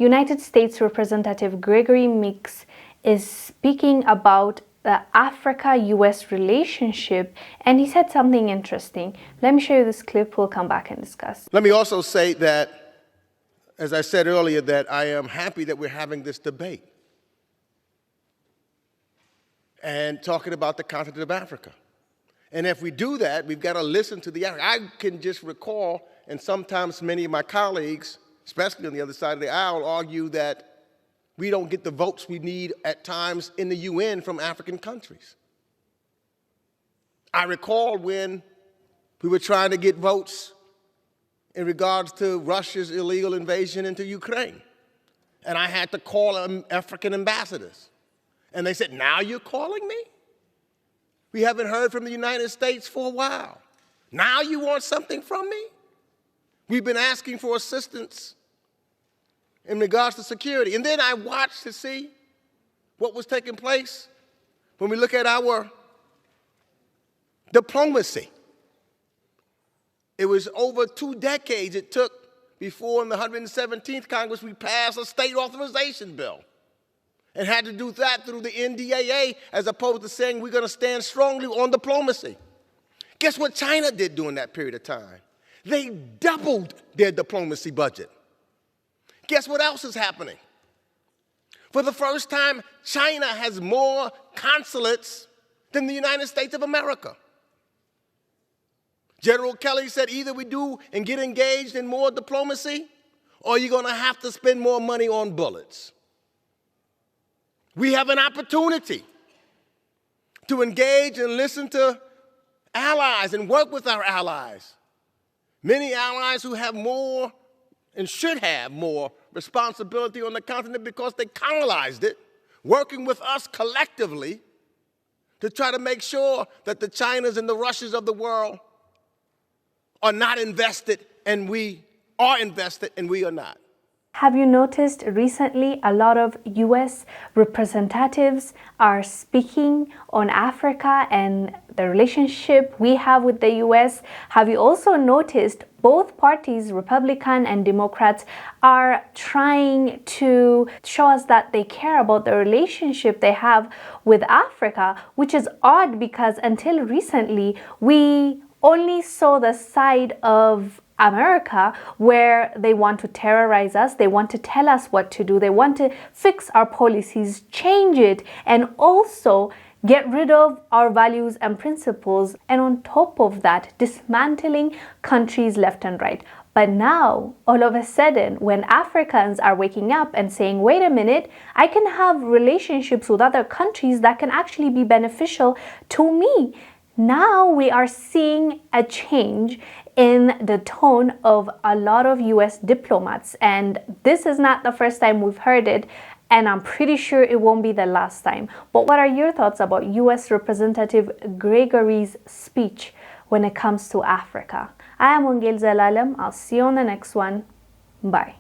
United States Representative Gregory Meeks is speaking about the Africa-US relationship, and he said something interesting. Let me show you this clip. We'll come back and discuss. Let me also say that, as I said earlier, that I am happy that we're having this debate and talking about the continent of Africa. And if we do that, we've got to listen to the Africa. I can just recall, and sometimes many of my colleagues, especially on the other side of the aisle, argue that we don't get the votes we need at times in the UN from African countries. I recall when we were trying to get votes in regards to Russia's illegal invasion into Ukraine. And I had to call African ambassadors. And they said, now you're calling me? We haven't heard from the United States for a while. Now you want something from me? We've been asking for assistance in regards to security. And then I watched to see what was taking place when we look at our diplomacy. It was over 2 decades it took before in the 117th Congress we passed a state authorization bill and had to do that through the NDAA as opposed to saying we're going to stand strongly on diplomacy. Guess what China did during that period of time? They doubled their diplomacy budget. Guess what else is happening? For the first time, China has more consulates than the United States of America. General Kelly said either we do and get engaged in more diplomacy, or you're going to have to spend more money on bullets. We have an opportunity to engage and listen to allies and work with our allies. Many allies who have more and should have more responsibility on the continent because they colonized it, working with us collectively to try to make sure that the Chinas and the Russias of the world are not invested and we are invested and we are not. Have you noticed recently a lot of US representatives are speaking on Africa and the relationship we have with the US? Have you also noticed both parties, Republican and Democrats, are trying to show us that they care about the relationship they have with Africa, which is odd because until recently we only saw the side of America where they want to terrorize us, they want to tell us what to do, they want to fix our policies, change it, and also get rid of our values and principles, and on top of that, dismantling countries left and right. But now, all of a sudden, when Africans are waking up and saying, wait a minute, I can have relationships with other countries that can actually be beneficial to me. Now we are seeing a change in the tone of a lot of US diplomats, and this is not the first time we've heard it, and I'm pretty sure it won't be the last time. But what are your thoughts about US Representative Gregory's speech when it comes to Africa? I am Wongel Zelalem. I'll see you on the next one. Bye.